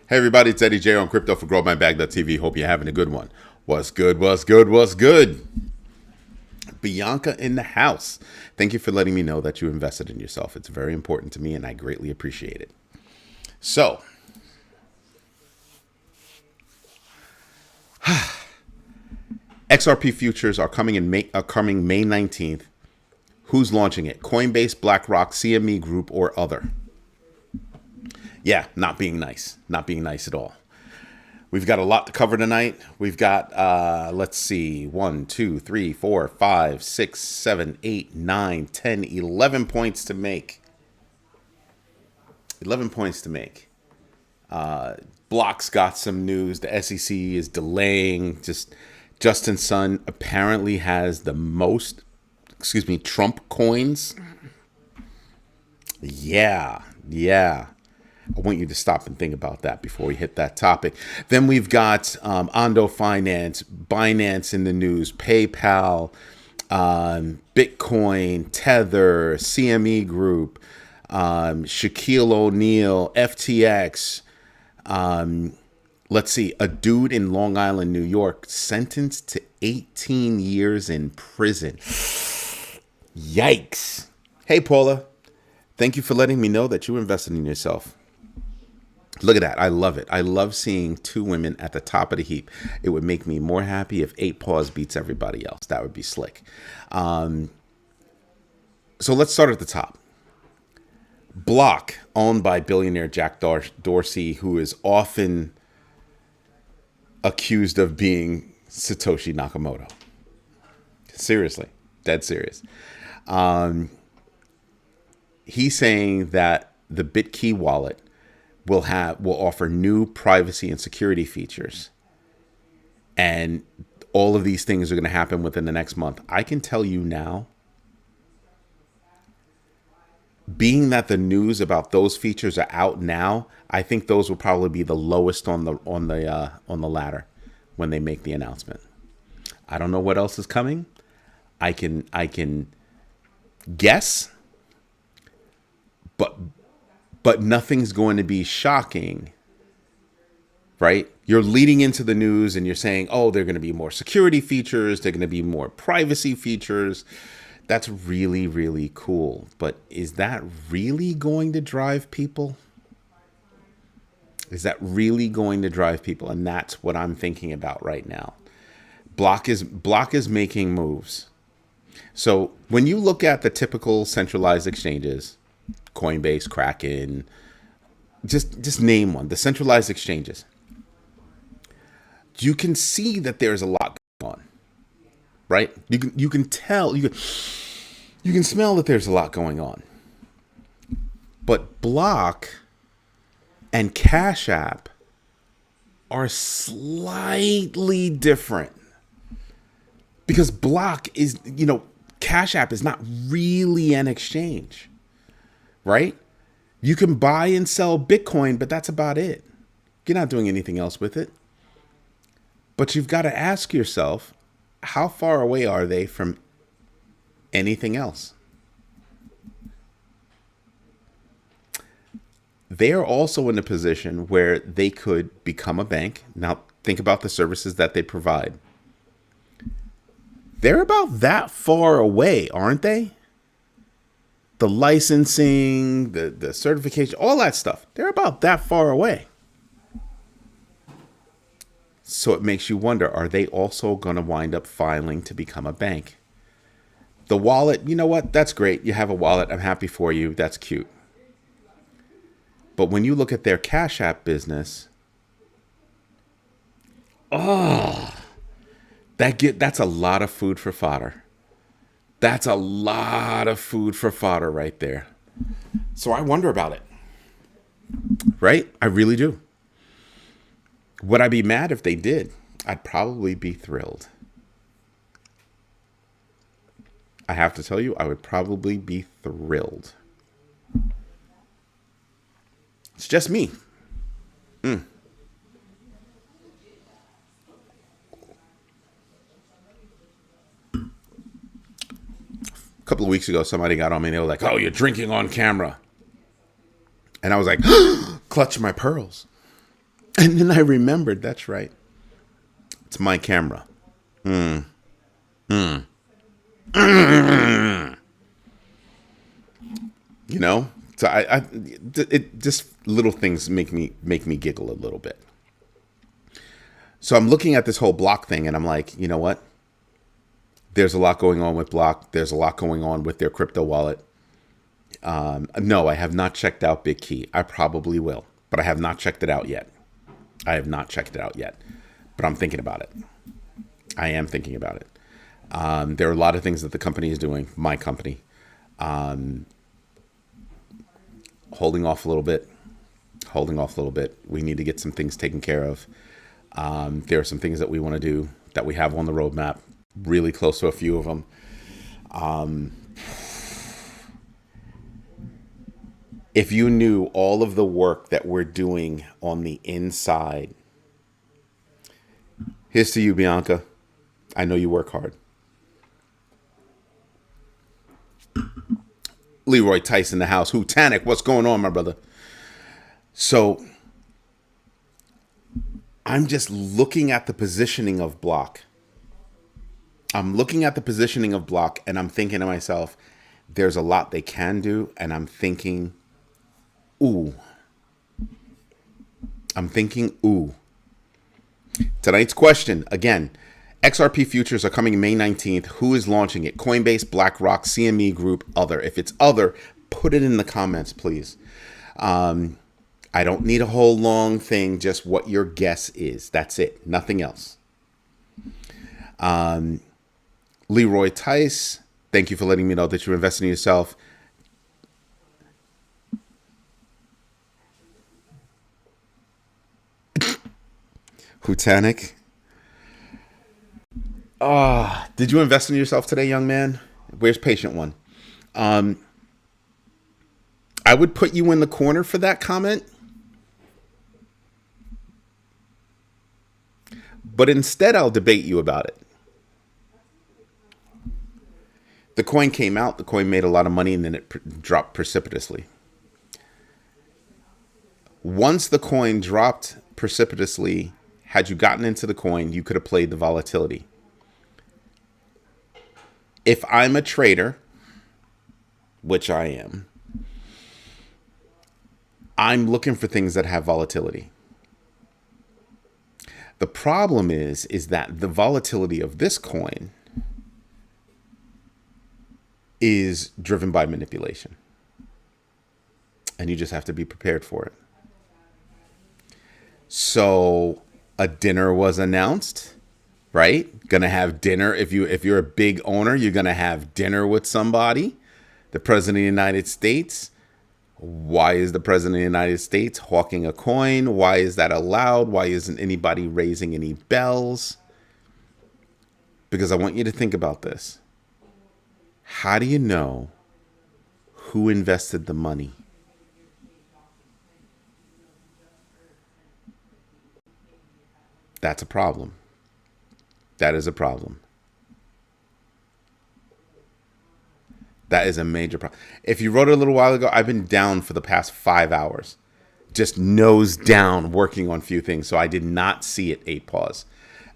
Hey everybody, it's Eddie J on Crypto for GrowMyBag.tv. Hope you're having a good one. What's good, what's good, what's good? Bianca in the house. Thank you for letting me know that you invested in yourself. It's very important to me and I greatly appreciate it. So, XRP futures are coming May 19th. Who's launching it? Coinbase, BlackRock, CME Group, or other? Yeah, not being nice. Not being nice at all. We've got a lot to cover tonight. We've got, let's see, 1, 2, 3, 4, 5, 6, 7, 8, 9, 10, 11 points to make. 11 points to make. Block's got some news. The SEC is delaying. Justin Sun apparently has the most, Trump coins. Yeah. I want you to stop and think about that before we hit that topic. Then we've got Ondo Finance, Binance in the news, PayPal, Bitcoin, Tether, CME Group, Shaquille O'Neal, FTX. Let's see, a dude in Long Island, New York, sentenced to 18 years in prison. Yikes. Hey, Paula. Thank you for letting me know that you invested in yourself. Look at that. I love it. I love seeing two women at the top of the heap. It would make me more happy if 8 Paws beats everybody else. That would be slick. So let's start at the top. Block, owned by billionaire Jack Dorsey, who is often accused of being Satoshi Nakamoto. Seriously. Dead serious. He's saying that the BitKey wallet will offer new privacy and security features. And all of these things are going to happen within the next month. I can tell you now, being that the news about those features are out now, I think those will probably be the lowest on the ladder when they make the announcement. I don't know what else is coming. I can guess, but nothing's going to be shocking, right? You're leading into the news and you're saying, oh, there are going to be more security features. There are going to be more privacy features. That's really, really cool. But is that really going to drive people? Is that really going to drive people? And that's what I'm thinking about right now. Block is making moves. So when you look at the typical centralized exchanges, Coinbase, Kraken, just name one, the centralized exchanges, you can see that there's a lot going on, right? You can tell, you can smell that there's a lot going on. But Block and Cash App are slightly different. Because Block is, Cash App is not really an exchange. Right? You can buy and sell Bitcoin, but that's about it. You're not doing anything else with it. But you've got to ask yourself, how far away are they from anything else? They are also in a position where they could become a bank. Now, think about the services that they provide. They're about that far away, aren't they? The licensing, the certification, all that stuff. They're about that far away. So it makes you wonder, are they also going to wind up filing to become a bank? The wallet, you know what? That's great. You have a wallet. I'm happy for you. That's cute. But when you look at their Cash App business, that's a lot of food for fodder. That's a lot of food for fodder right there. So I wonder about it. Right? I really do. Would I be mad if they did? I'd probably be thrilled. I have to tell you, I would probably be thrilled. It's just me. A couple of weeks ago, somebody got on me and they were like, oh, you're drinking on camera. And I was like, clutch my pearls. And then I remembered, that's right. It's my camera. You know? So it just little things make me giggle a little bit. So I'm looking at this whole Block thing and I'm like, you know what? There's a lot going on with Block. There's a lot going on with their crypto wallet. No, I have not checked out Big Key. I probably will, but I have not checked it out yet. But I'm thinking about it. I am thinking about it. There are a lot of things that the company is doing, my company, holding off a little bit. We need to get some things taken care of. There are some things that we want to do that we have on the roadmap, really close to a few of them. If you knew all of the work that we're doing on the inside, here's to you, Bianca. I know you work hard. Leroy Tice in the house. Tanic, what's going on, my brother? So I'm just looking at the positioning of Block. And I'm thinking to myself, there's a lot they can do. And I'm thinking, ooh. Tonight's question, again, XRP futures are coming May 19th. Who is launching it? Coinbase, BlackRock, CME Group, other. If it's other, put it in the comments, please. I don't need a whole long thing, just what your guess is. That's it. Nothing else. Leroy Tice, thank you for letting me know that you're investing in yourself. Hutanic. Did you invest in yourself today, young man? Where's Patient One? I would put you in the corner for that comment. But instead, I'll debate you about it. The coin came out, the coin made a lot of money, and then it dropped precipitously. Once the coin dropped precipitously, had you gotten into the coin, you could have played the volatility. If I'm a trader, which I am, I'm looking for things that have volatility. The problem is that the volatility of this coin is driven by manipulation. And you just have to be prepared for it. So a dinner was announced, right? Gonna have dinner. If you're a big owner, you're gonna have dinner with somebody. The President of the United States. Why is the President of the United States hawking a coin? Why is that allowed? Why isn't anybody raising any bells? Because I want you to think about this. How do you know who invested the money? That's a problem. That is a problem. That is a major problem. If you wrote it a little while ago, I've been down for the past 5 hours. Just nose down working on a few things. So I did not see it 8 pause.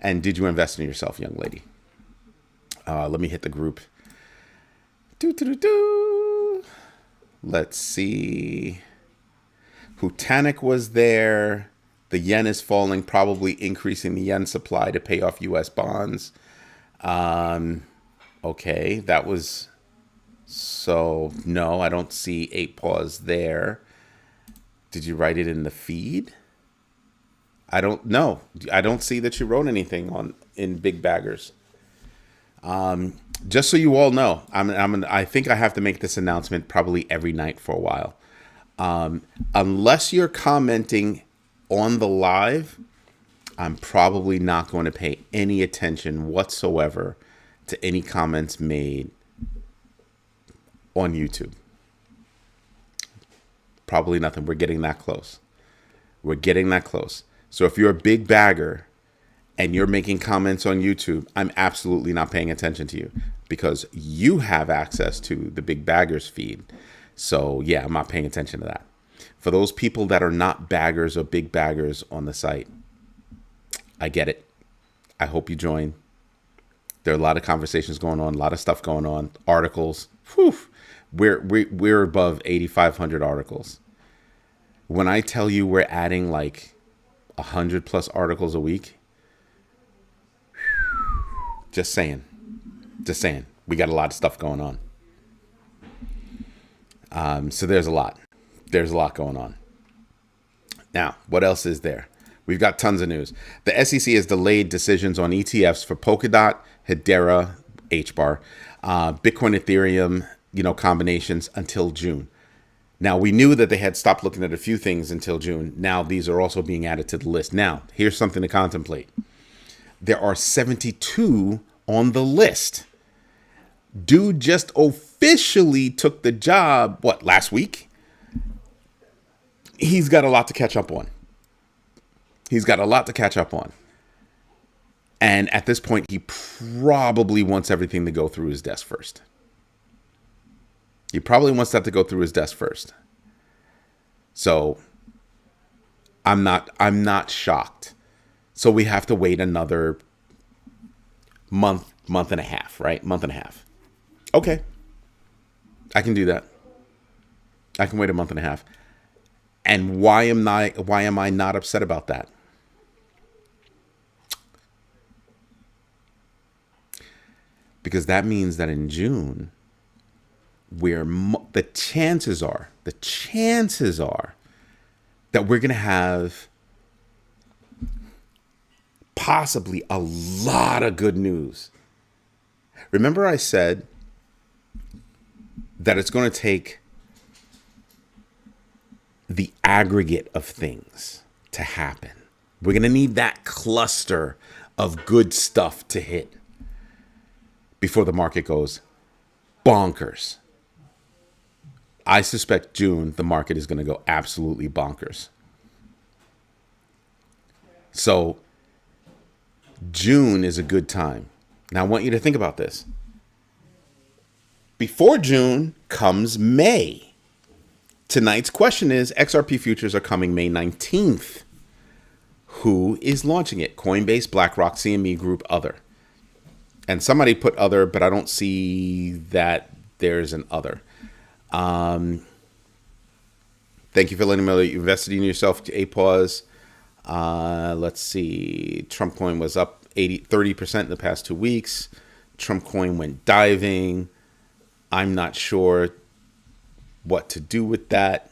And did you invest in yourself, young lady? Let me hit the group. Let's see. Hutanic was there. The yen is falling, probably increasing the yen supply to pay off U.S. bonds. Okay, that was... So, no, I don't see 8 pause there. Did you write it in the feed? I don't know. I don't see that you wrote anything in Big Baggers. Just so you all know, I think I have to make this announcement probably every night for a while. Unless you're commenting on the live, I'm probably not going to pay any attention whatsoever to any comments made on YouTube. Probably nothing. We're getting that close. So if you're a big bagger and you're making comments on YouTube, I'm absolutely not paying attention to you because you have access to the Big Baggers feed. So yeah, I'm not paying attention to that. For those people that are not baggers or big baggers on the site, I get it. I hope you join. There are a lot of conversations going on, a lot of stuff going on, articles. Whew, we're above 8,500 articles. When I tell you we're adding like 100 plus articles a week, just saying, we got a lot of stuff going on. So there's a lot going on. Now, what else is there? We've got tons of news. The SEC has delayed decisions on ETFs for Polkadot, Hedera, HBAR, Bitcoin, Ethereum, combinations until June. Now, we knew that they had stopped looking at a few things until June. Now, these are also being added to the list. Now, here's something to contemplate. There are 72 on the list. Dude just officially took the job, last week? He's got a lot to catch up on. And at this point, he probably wants everything to go through his desk first. He probably wants that to go through his desk first. So I'm not shocked. So we have to wait another month and a half, right? Month and a half. Okay. I can do that. I can wait a month and a half. And why am I not upset about that? Because that means that in June, the chances are that we're going to have possibly a lot of good news. Remember I said that it's going to take the aggregate of things to happen. We're going to need that cluster of good stuff to hit before the market goes bonkers. I suspect June, the market is going to go absolutely bonkers. So June is a good time. Now I want you to think about this. Before June comes May. Tonight's question is, XRP futures are coming May 19th. Who is launching it? Coinbase, BlackRock, CME Group, other. And somebody put other, but I don't see that there's an other. Thank you for letting me know that you invested in yourself. A pause. Let's see. Trump coin was up 30% in the past 2 weeks. Trump coin went diving. I'm not sure what to do with that.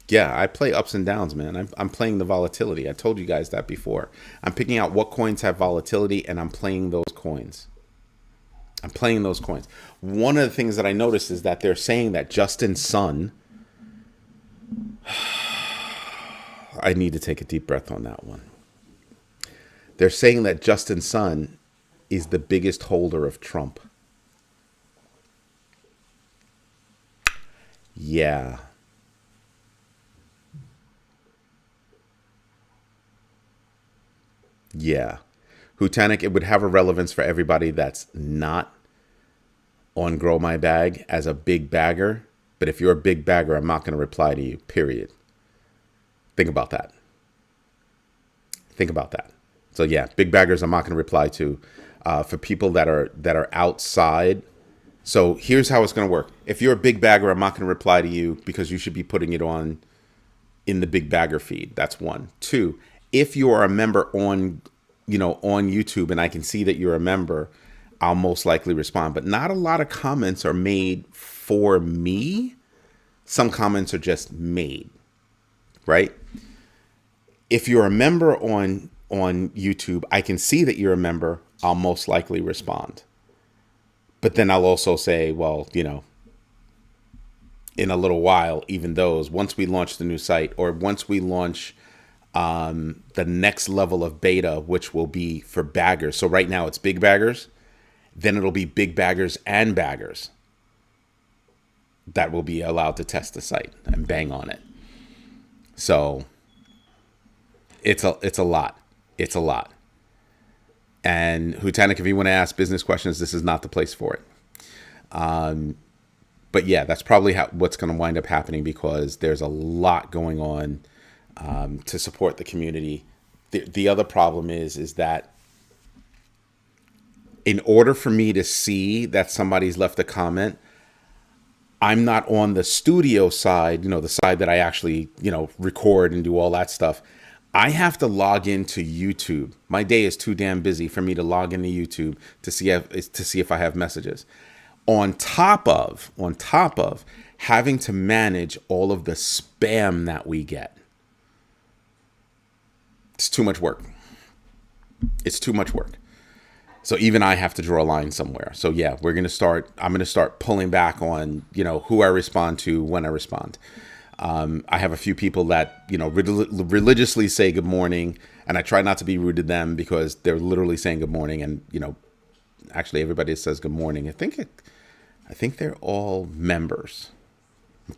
Yeah, I play ups and downs, man. I'm playing the volatility. I told you guys that before. I'm picking out what coins have volatility, and I'm playing those coins. One of the things that I noticed is that they're saying that Justin Sun. I need to take a deep breath on that one. They're saying that Justin Sun is the biggest holder of Trump. Yeah. Hutanic, it would have a relevance for everybody that's not on Grow My Bag as a big bagger. But if you're a big bagger, I'm not going to reply to you, period. Think about that. So yeah, big baggers I'm not going to reply to. For people that are outside. So here's how it's going to work. If you're a big bagger, I'm not going to reply to you because you should be putting it on in the big bagger feed. That's one. Two, if you are a member on YouTube and I can see that you're a member, I'll most likely respond. But not a lot of comments are made for me. Some comments are just made, right? If you're a member on YouTube, I can see that you're a member, I'll most likely respond. But then I'll also say, well, in a little while, even those, once we launch the new site or once we launch the next level of beta, which will be for baggers. So right now it's big baggers. Then it'll be big baggers and baggers that will be allowed to test the site and bang on it. So it's a lot. It's a lot. And Hutanic, if you want to ask business questions, this is not the place for it. But But yeah, that's probably what's going to wind up happening, because there's a lot going on to support the community. The other problem is that in order for me to see that somebody's left a comment, I'm not on the studio side, the side that I actually, record and do all that stuff. I have to log into YouTube. My day is too damn busy for me to log into YouTube to see if I have messages. On top of having to manage all of the spam that we get. It's too much work. It's too much work. So even I have to draw a line somewhere. So yeah, I'm going to start pulling back on, who I respond to, when I respond. I have a few people that, religiously say good morning, and I try not to be rude to them because they're literally saying good morning. And, actually everybody says good morning. I think they're all members.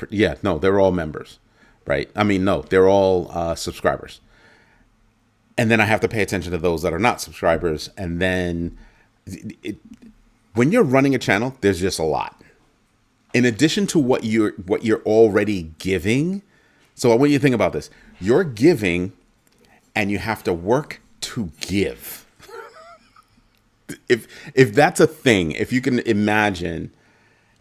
Yeah, no, they're all members, right? I mean, no, they're all subscribers. And then I have to pay attention to those that are not subscribers. And then when you're running a channel, there's just a lot. In addition to what you're already giving. So I want you to think about this. You're giving and you have to work to give. If that's a thing, if you can imagine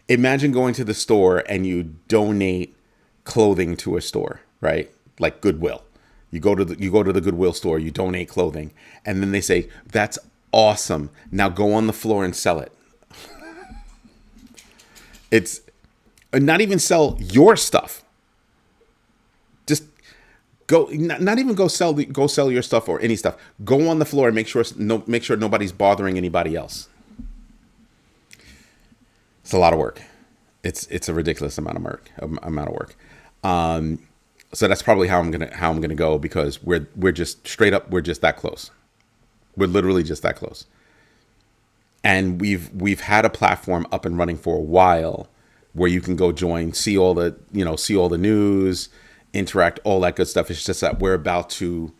going to the store and you donate clothing to a store, right? Like Goodwill. You go to the Goodwill store, you donate clothing, and then they say, "That's awesome. Now go on the floor and sell it." It's not even sell your stuff. Just go, not even go sell your stuff or any stuff. Go on the floor and make sure nobody's bothering anybody else. It's a lot of work. It's a ridiculous amount of work. So that's probably how I'm gonna go, because we're just straight up, we're just that close. We're literally just that close. And we've had a platform up and running for a while where you can go join, see all the news, interact, all that good stuff. It's just that we're about to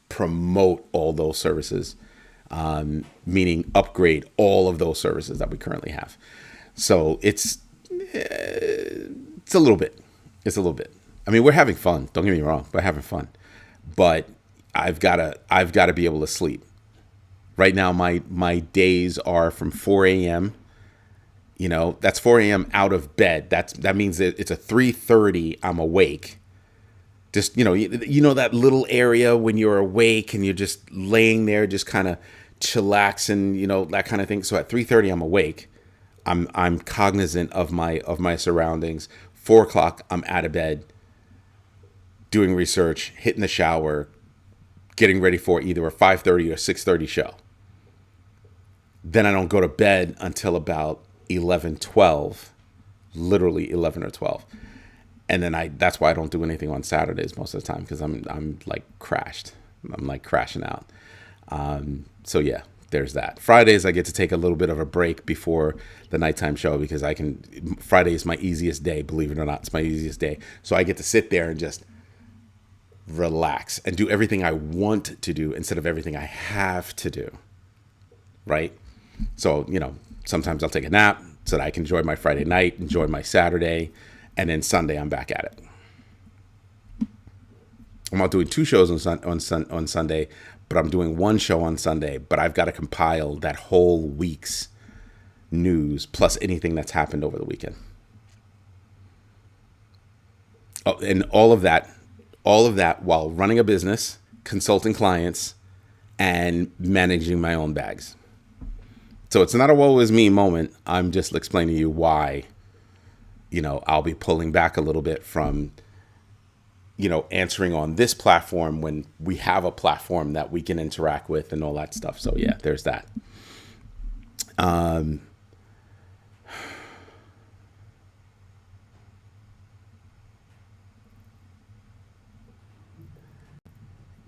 promote all those services, meaning upgrade all of those services that we currently have. So it's a little bit. I mean, we're having fun. Don't get me wrong. We're having fun. But I've got to be able to sleep. Right now, my days are from 4 a.m. That's 4 a.m. out of bed. That means that it's a 3:30. I'm awake. Just, that little area when you're awake and you're just laying there, just kind of chillaxing, that kind of thing. So at 3:30, I'm awake. I'm cognizant of my surroundings. 4 o'clock, I'm out of bed, doing research, hitting the shower, getting ready for either a 5:30 or 6:30 show. Then I don't go to bed until about 11, 12, literally 11 or 12. And then that's why I don't do anything on Saturdays most of the time, because I'm like crashed. I'm like crashing out. So yeah, there's that. Fridays, I get to take a little bit of a break before the nighttime show, because Friday is my easiest day, believe it or not. It's my easiest day. So I get to sit there and just relax and do everything I want to do instead of everything I have to do. Right? So, sometimes I'll take a nap so that I can enjoy my Friday night, enjoy my Saturday, and then Sunday I'm back at it. I'm not doing 2 shows on Sunday, but I'm doing 1 show on Sunday. But I've got to compile that whole week's news plus anything that's happened over the weekend. Oh, and all of that while running a business, consulting clients, and managing my own bags. So it's not a woe is me moment. I'm just explaining to you why, I'll be pulling back a little bit from, answering on this platform when we have a platform that we can interact with and all that stuff. So yeah, there's that.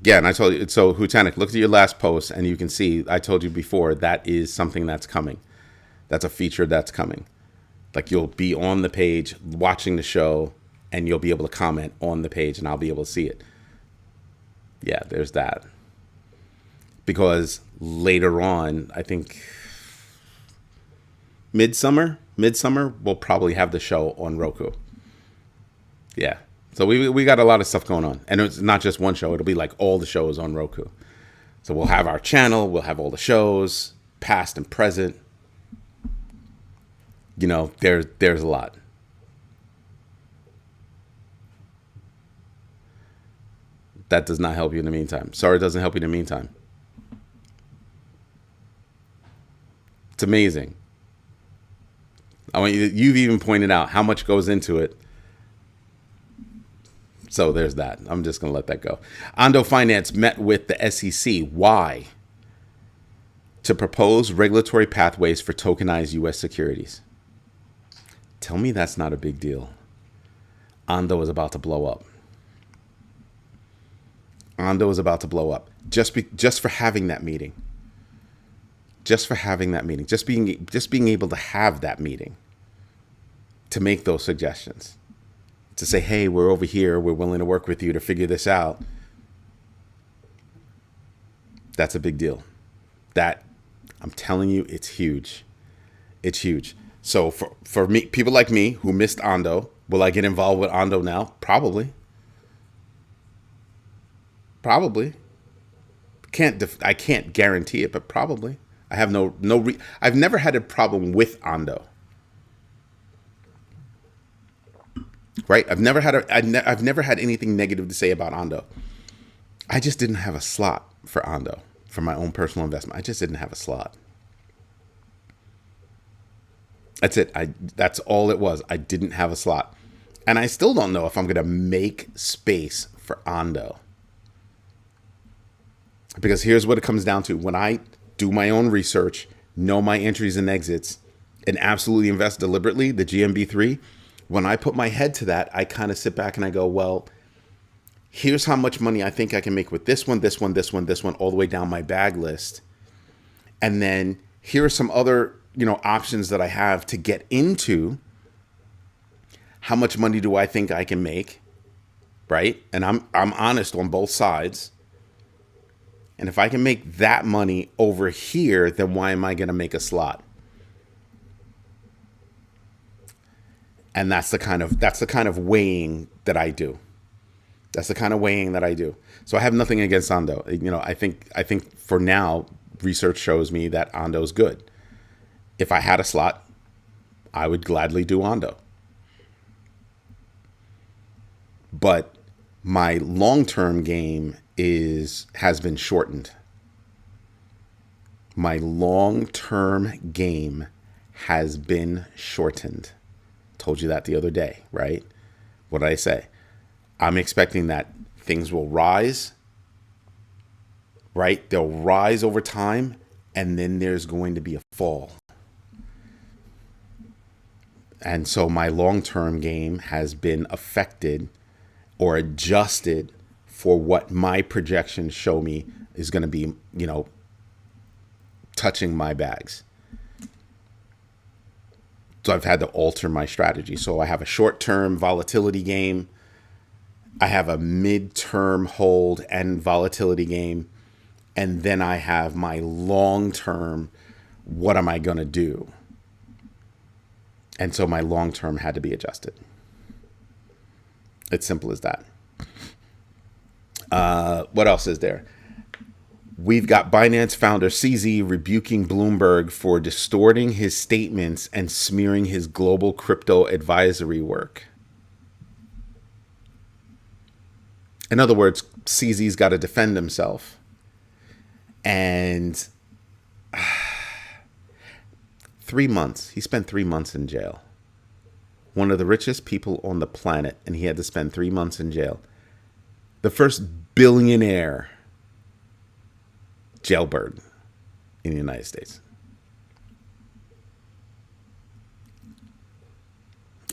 Yeah, and I told you, so Hutanik, look at your last post and you can see, I told you before, that is something that's coming. That's a feature that's coming. Like, you'll be on the page watching the show and you'll be able to comment on the page and I'll be able to see it. Yeah, there's that. Because later on, I think midsummer, midsummer, we'll probably have the show on Roku. Yeah. So we got a lot of stuff going on. And it's not just one show. It'll be like all the shows on Roku. So we'll have our channel. We'll have all the shows, past and present. You know, there's a lot. That does not help you in the meantime. Sorry, it doesn't help you in the meantime. It's amazing. You've even pointed out how much goes into it. So there's that. I'm just going to let that go. Ondo Finance met with the SEC. Why? To propose regulatory pathways for tokenized U.S. securities. Tell me that's not a big deal. Ondo is about to blow up. Ondo is about to blow up. Just for having that meeting. Just for having that meeting. Just being able to have that meeting. To make those suggestions. To say, hey, we're over here. We're willing to work with you to figure this out. That's a big deal. That, I'm telling you, it's huge. It's huge. So for me, people like me who missed Ondo, will I get involved with Ondo now? Probably. Probably. I can't guarantee it, but probably. I have I've never had a problem with Ondo. Right? I've never had anything negative to say about Ondo. I just didn't have a slot for Ondo for my own personal investment. I just didn't have a slot. That's it. That's all it was. I didn't have a slot. And I still don't know if I'm going to make space for Ondo. Because here's what it comes down to. When I do my own research, know my entries and exits, and absolutely invest deliberately, the GMB3, when I put my head to that, I kind of sit back and I go, well, here's how much money I think I can make with this one, this one, this one, this one, all the way down my bag list. And then here are some other, options that I have to get into. How much money do I think I can make? Right? And I'm honest on both sides. And if I can make that money over here, then why am I going to make a slot? And that's the kind of weighing that I do. That's the kind of weighing that I do. So I have nothing against Ondo. I think for now, research shows me that Ondo is good. If I had a slot, I would gladly do Ondo. But my long-term game has been shortened. My long-term game has been shortened. Told you that the other day, right? What did I say? I'm expecting that things will rise, right? They'll rise over time, and then there's going to be a fall. And so my long-term game has been affected or adjusted for what my projections show me is going to be, touching my bags. So I've had to alter my strategy. So I have a short-term volatility game. I have a mid-term hold and volatility game. And then I have my long-term, what am I going to do? And so my long-term had to be adjusted. It's simple as that. What else is there? We've got Binance founder CZ rebuking Bloomberg for distorting his statements and smearing his global crypto advisory work. In other words, CZ's got to defend himself. And 3 months. He spent 3 months in jail. One of the richest people on the planet, and he had to spend 3 months in jail. The first billionaire jailbird in the United States.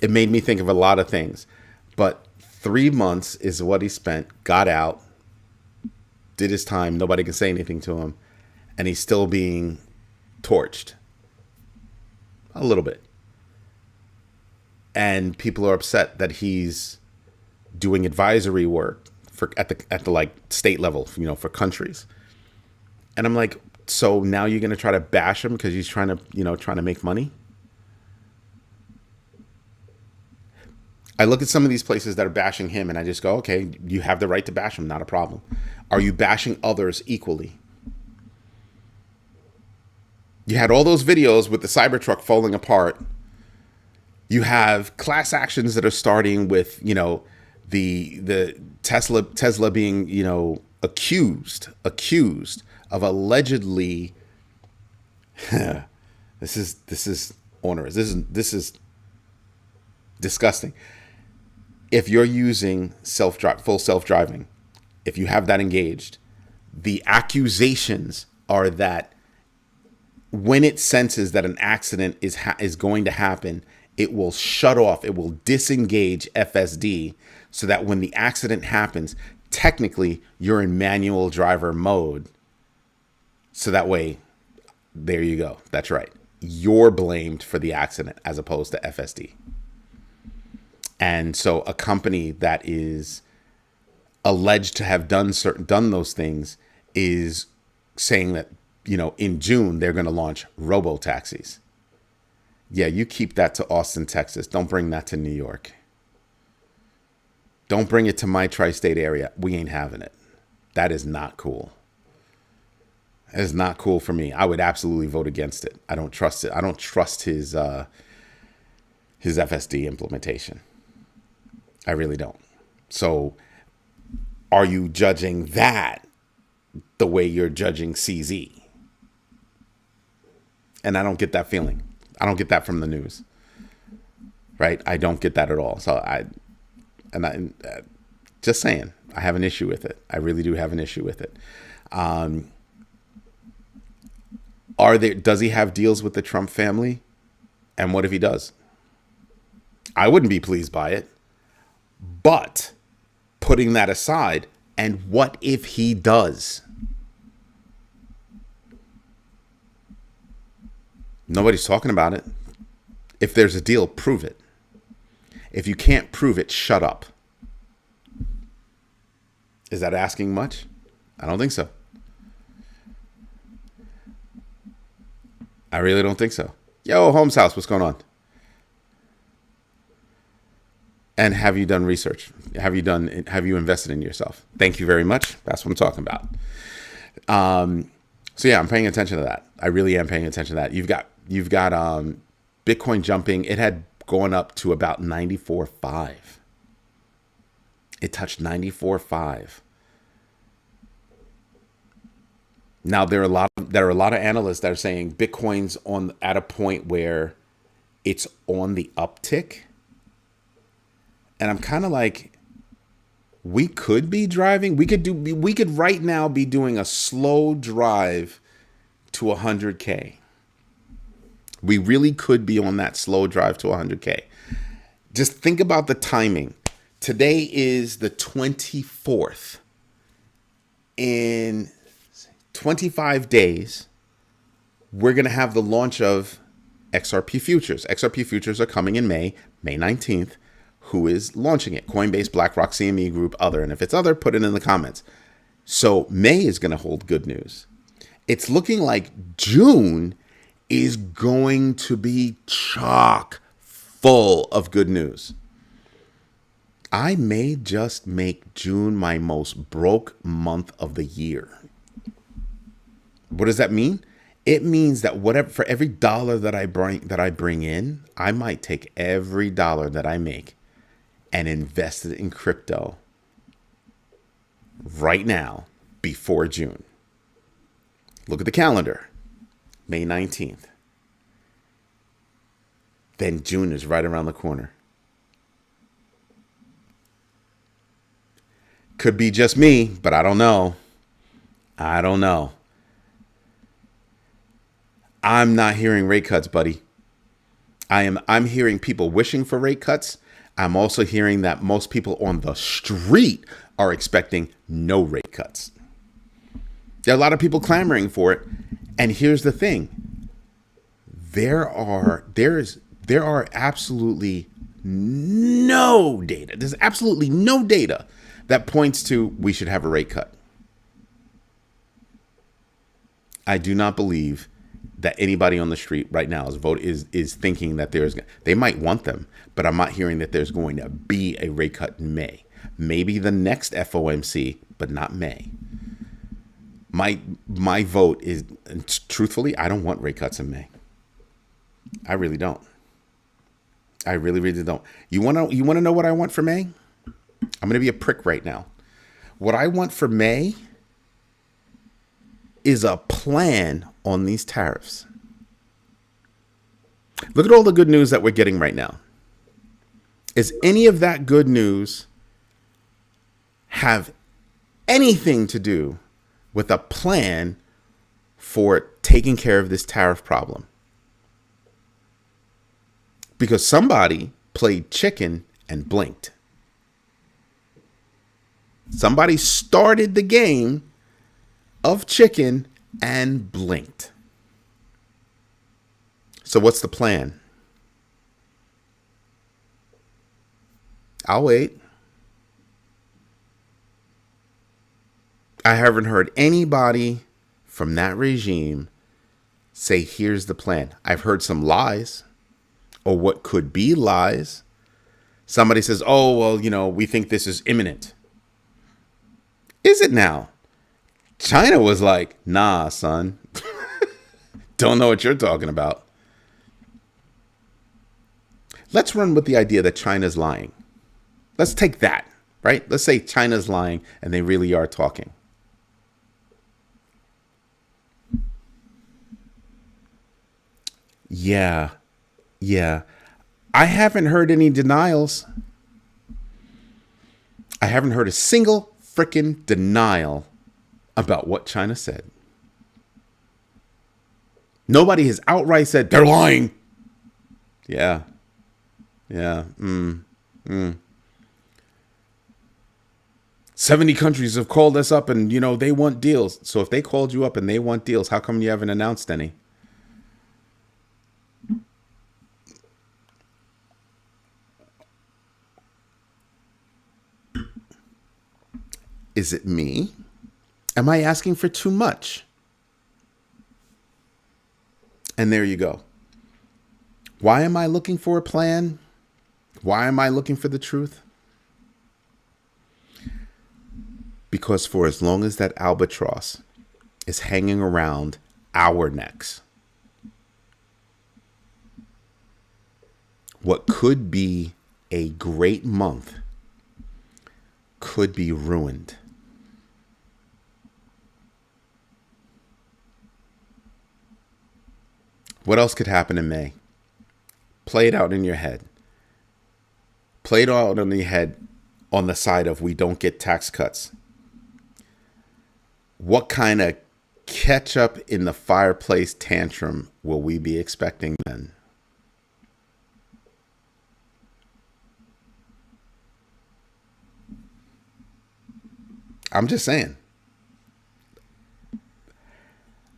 It made me think of a lot of things, but 3 months is what he spent, got out, did his time, nobody can say anything to him, and he's still being torched. A little bit. And people are upset that he's doing advisory work at the like state level, for countries. And I'm like, so now you're going to try to bash him because he's trying to make money? I look at some of these places that are bashing him and I just go, okay, you have the right to bash him, not a problem. Are you bashing others equally? You had all those videos with the Cybertruck falling apart. You have class actions that are starting with, you know, the Tesla being, you know, accused of allegedly this is onerous. This is disgusting. If you're using full self-driving, if you have that engaged, the accusations are that when it senses that an accident is going to happen, it will shut off, it will disengage FSD so that when the accident happens, technically you're in manual driver mode. So that way, there you go. That's right. You're blamed for the accident as opposed to FSD. And so a company that is alleged to have done those things is saying that, you know, in June, they're going to launch robo-taxis. Yeah, you keep that to Austin, Texas. Don't bring that to New York. Don't bring it to my tri-state area. We ain't having it. That is not cool. That is not cool for me. I would absolutely vote against it. I don't trust it. I don't trust his FSD implementation. I really don't. So are you judging that the way you're judging CZ? And I don't get that feeling. I don't get that from the news, right? I don't get that at all. So just saying, I have an issue with it. I really do have an issue with it. Does he have deals with the Trump family? And what if he does? I wouldn't be pleased by it. But putting that aside, and what if he does? Nobody's talking about it. If there's a deal, prove it. If you can't prove it, shut up. Is that asking much? I don't think so. I really don't think so. Yo, Holmes House, what's going on? And have you done research? Have you invested in yourself? Thank you very much. That's what I'm talking about. So yeah, I'm paying attention to that. I really am paying attention to that. You've got Bitcoin jumping. It had gone up to about 94.5. It touched 94.5. Now there are a lot of analysts that are saying Bitcoin's at a point where it's on the uptick. And I'm kind of like, we could be driving. We could right now be doing a slow drive to 100K. We really could be on that slow drive to 100K. Just think about the timing. Today is the 24th. In 25 days, we're going to have the launch of XRP futures. XRP futures are coming in May 19th. Who is launching it? Coinbase, BlackRock, CME Group, other. And if it's other, put it in the comments. So May is going to hold good news. It's looking like June is going to be chock full of good news. I may just make June my most broke month of the year. What does that mean? It means that for every dollar that I bring in, I might take every dollar that I make and invest it in crypto right now before June. Look at the calendar, May 19th. Then June is right around the corner. Could be just me, but I don't know. I'm not hearing rate cuts, buddy. I'm hearing people wishing for rate cuts. I'm also hearing that most people on the street are expecting no rate cuts. There are a lot of people clamoring for it. And here's the thing. There are absolutely no data. There's absolutely no data that points to we should have a rate cut. I do not believe that anybody on the street right now is thinking that they might want them, but I'm not hearing that there's going to be a rate cut in May. Maybe the next FOMC, but not May. My vote is, truthfully, I don't want rate cuts in May. I really don't. I really, really don't. You want to know what I want for May? I'm going to be a prick right now. What I want for May is a plan on these tariffs. Look at all the good news that we're getting right now. Is any of that good news have anything to do with a plan for taking care of this tariff problem? Because somebody played chicken and blinked. Somebody started the game of chicken and blinked. So what's the plan? I'll wait. I haven't heard anybody from that regime say, here's the plan. I've heard some lies, or what could be lies. Somebody says, oh, well, we think this is imminent. Is it now? China was like, nah, son. Don't know what you're talking about. Let's run with the idea that China's lying. Let's take that, right? Let's say China's lying and they really are talking. Yeah. I haven't heard any denials. I haven't heard a single freaking denial about what China said. Nobody has outright said they're lying. Yeah. 70 countries have called us up and, they want deals. So if they called you up and they want deals, how come you haven't announced any? Is it me? Am I asking for too much? And there you go. Why am I looking for a plan? Why am I looking for the truth? Because for as long as that albatross is hanging around our necks, what could be a great month could be ruined. What else could happen in May? Play it out in your head. Play it out in your head on the side of we don't get tax cuts. What kind of ketchup in the fireplace tantrum will we be expecting then? I'm just saying.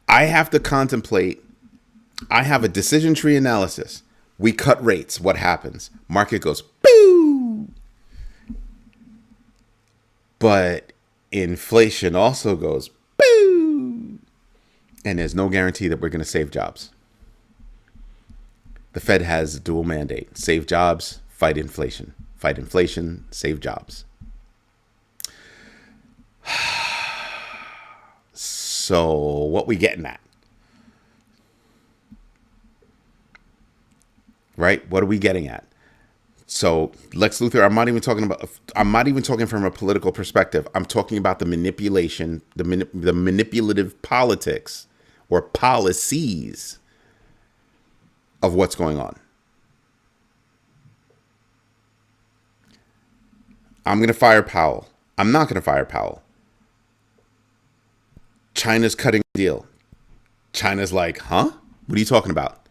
I have to contemplate. I have a decision tree analysis. We cut rates. What happens? Market goes, boo. But inflation also goes, boo. And there's no guarantee that we're going to save jobs. The Fed has a dual mandate. Save jobs, fight inflation. Fight inflation, save jobs. So what we getting at? Right? What are we getting at? So Lex Luthor, I'm not even talking from a political perspective. I'm talking about the manipulation, the manipulative politics or policies of what's going on. I'm going to fire Powell. I'm not going to fire Powell. China's cutting a deal. China's like, huh? What are you talking about?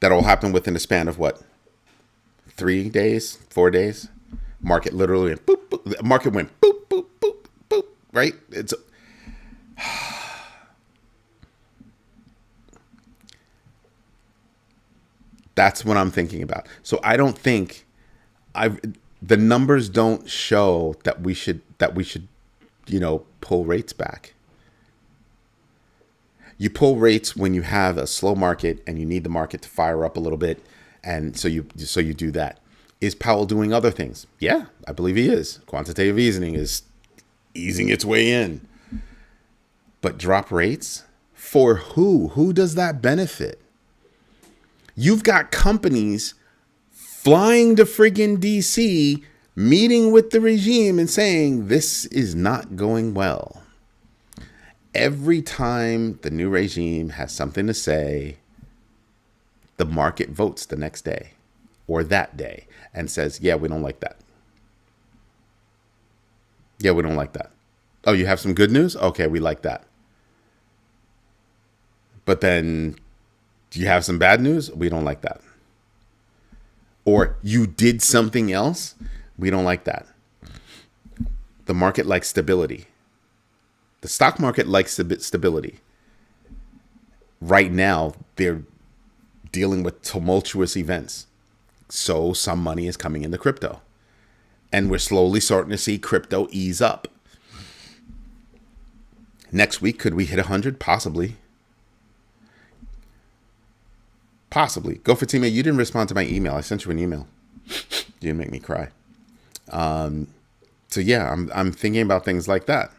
That'll happen within a span of what? 3 days, 4 days? Market literally went boop, boop. Market went boop, boop, boop, boop, right? That's what I'm thinking about. So I don't think the numbers don't show that we should, pull rates back. You pull rates when you have a slow market and you need the market to fire up a little bit, and so you do that. Is Powell doing other things? Yeah, I believe he is. Quantitative easing is easing its way in. But drop rates? For who? Who does that benefit? You've got companies flying to friggin' DC, meeting with the regime and saying, this is not going well. Every time the new regime has something to say, the market votes the next day or that day and says, yeah, we don't like that. Yeah, we don't like that. Oh, you have some good news? Okay, we like that. But then, do you have some bad news? We don't like that. Or you did something else? We don't like that. The market likes stability. The stock market likes stability. Right now, they're dealing with tumultuous events. So some money is coming into crypto. And we're slowly starting to see crypto ease up. Next week, could we hit 100? Possibly. Possibly. Go for teammate. You didn't respond to my email. I sent you an email. You make me cry. So yeah, I'm thinking about things like that.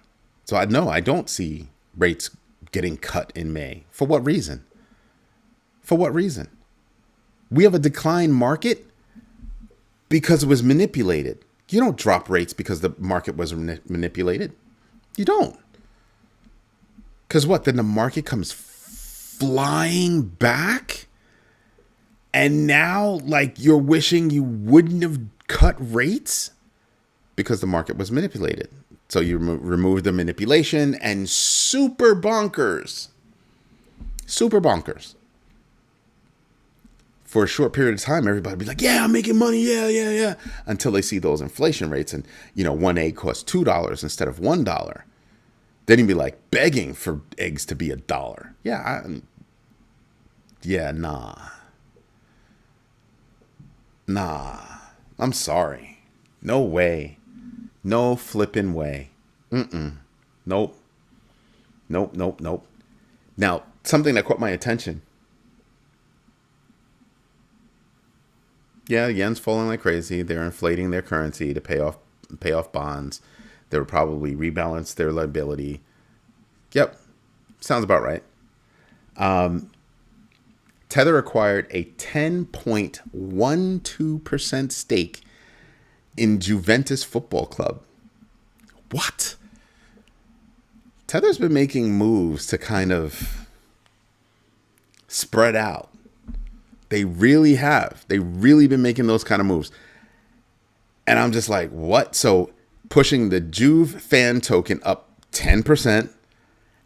So I don't see rates getting cut in May. For what reason? For what reason? We have a decline market because it was manipulated. You don't drop rates because the market was manipulated. You don't. Because what? Then the market comes flying back? And now, like, you're wishing you wouldn't have cut rates? Because the market was manipulated. So you remove the manipulation and super bonkers. Super bonkers. For a short period of time, everybody be like, yeah, I'm making money. Yeah. Until they see those inflation rates and, one egg costs $2 instead of $1. Then you'd be like begging for eggs to be $1. Nah. I'm sorry. No way. No flipping way. Nope. Now, something that caught my attention. Yeah, yen's falling like crazy. They're inflating their currency to pay off bonds. They would probably rebalance their liability. Yep, sounds about right. Tether acquired a 10.12% stake in Juventus Football Club. What? Tether's been making moves to kind of spread out. They really have. They really been making those kind of moves. And I'm just like, what? So pushing the Juve fan token up 10%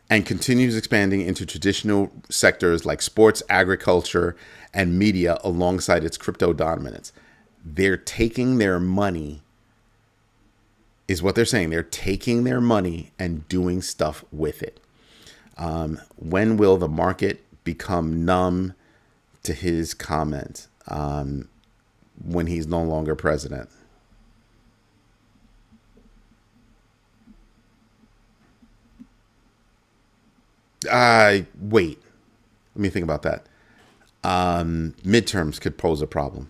and continues expanding into traditional sectors like sports, agriculture, and media alongside its crypto dominance. They're taking their money, is what they're saying. They're taking their money and doing stuff with it. When will the market become numb to his comment when he's no longer president? Wait. Let me think about that. Midterms could pose a problem.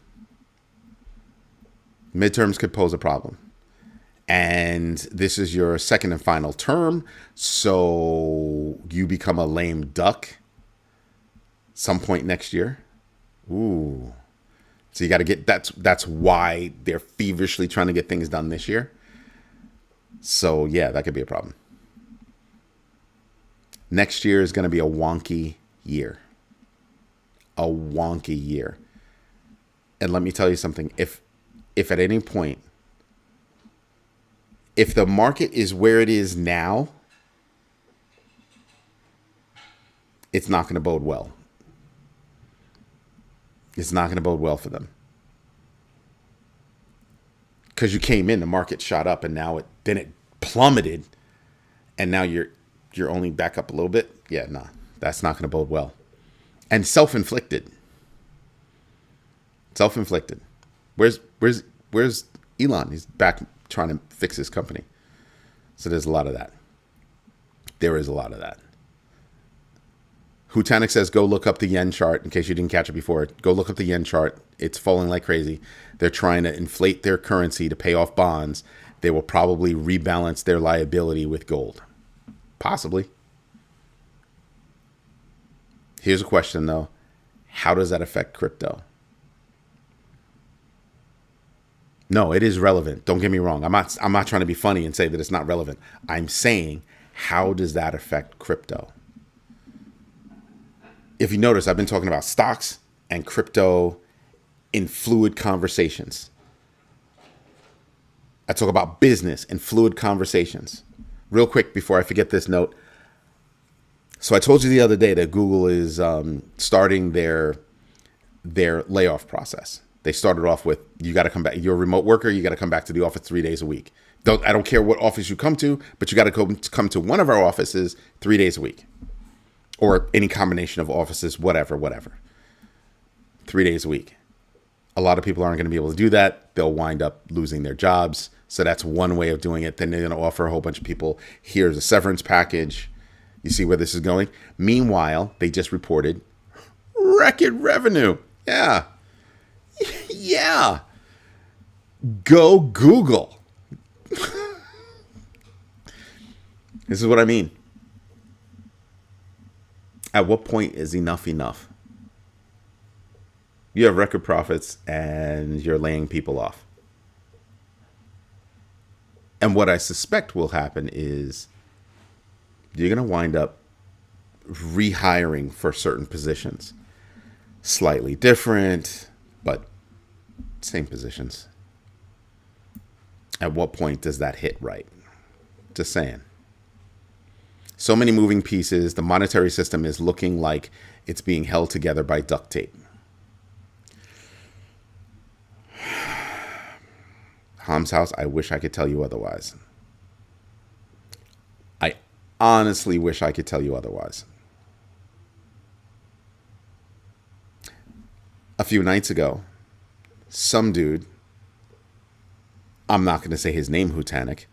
And this is your second and final term. So you become a lame duck some point next year. Ooh. So you got to get, that's why they're feverishly trying to get things done this year. So yeah, that could be a problem. Next year is going to be a wonky year. And let me tell you something. If at any point, if the market is where it is now, it's not going to bode well. It's not going to bode well for them. Because you came in, the market shot up, and now it plummeted, and now you're only back up a little bit. Yeah, nah, that's not going to bode well. And self-inflicted. Where's Elon? He's back trying to fix his company. So there's a lot of that. There is a lot of that. Hutanik says, go look up the yen chart. In case you didn't catch it before, go look up the yen chart. It's falling like crazy. They're trying to inflate their currency to pay off bonds. They will probably rebalance their liability with gold. Possibly. Here's a question, though. How does that affect crypto? No, it is relevant. Don't get me wrong. I'm not trying to be funny and say that it's not relevant. I'm saying, how does that affect crypto? If you notice, I've been talking about stocks and crypto in fluid conversations. I talk about business and fluid conversations. Real quick before I forget this note. So I told you the other day that Google is starting their layoff process. They started off with, you got to come back. You're a remote worker. You got to come back to the office 3 days a week. I don't care what office you come to, but you got to come to one of our offices 3 days a week. Or any combination of offices, whatever. 3 days a week. A lot of people aren't going to be able to do that. They'll wind up losing their jobs. So that's one way of doing it. Then they're going to offer a whole bunch of people, here's a severance package. You see where this is going? Meanwhile, they just reported record revenue. Yeah. Yeah. Go Google. This is what I mean. At what point is enough enough? You have record profits and you're laying people off. And what I suspect will happen is you're going to wind up rehiring for certain positions. Slightly different, but same positions. At what point does that hit right? Just saying. So many moving pieces. The monetary system is looking like it's being held together by duct tape. Ham's house, I wish I could tell you otherwise. I honestly wish I could tell you otherwise. A few nights ago, some dude, I'm not going to say his name, Hutanik,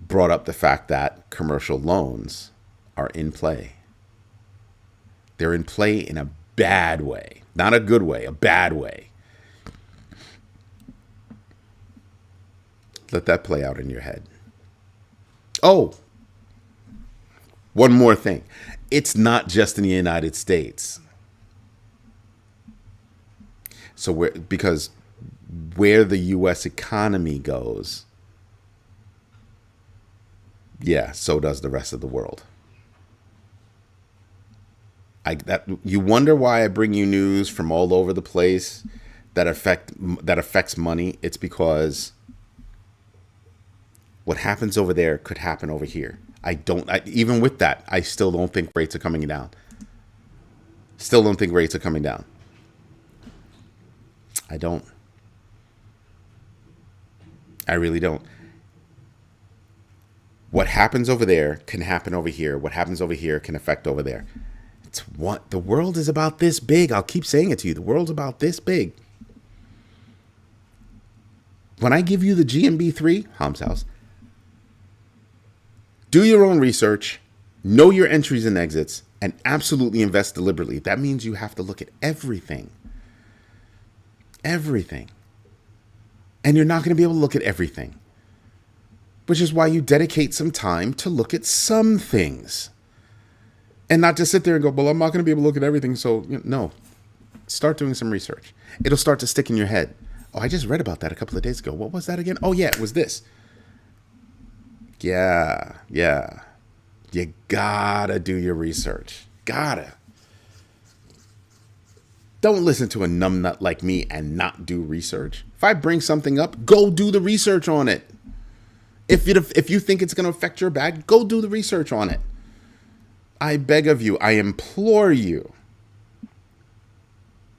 brought up the fact that commercial loans are in play. They're in play in a bad way. Not a good way, a bad way. Let that play out in your head. Oh, one more thing. It's not just in the United States. So because where the U.S. economy goes, yeah, so does the rest of the world. You wonder why I bring you news from all over the place that affects money. It's because what happens over there could happen over here. Even with that, I still don't think rates are coming down. Still don't think rates are coming down. I don't. I really don't. What happens over there can happen over here. What happens over here can affect over there. The world is about this big. I'll keep saying it to you. The world's about this big. When I give you the GMB3, Ham's house, do your own research, know your entries and exits, and absolutely invest deliberately. That means you have to look at everything. Everything. And you're not going to be able to look at everything. Which is why you dedicate some time to look at some things. And not just sit there and go, well, I'm not going to be able to look at everything. So, no. Start doing some research. It'll start to stick in your head. Oh, I just read about that a couple of days ago. What was that again? Oh, yeah, it was this. Yeah. You gotta do your research. Gotta. Don't listen to a numbnut like me and not do research. If I bring something up, go do the research on it. If you think it's going to affect your bag, go do the research on it. I beg of you, I implore you.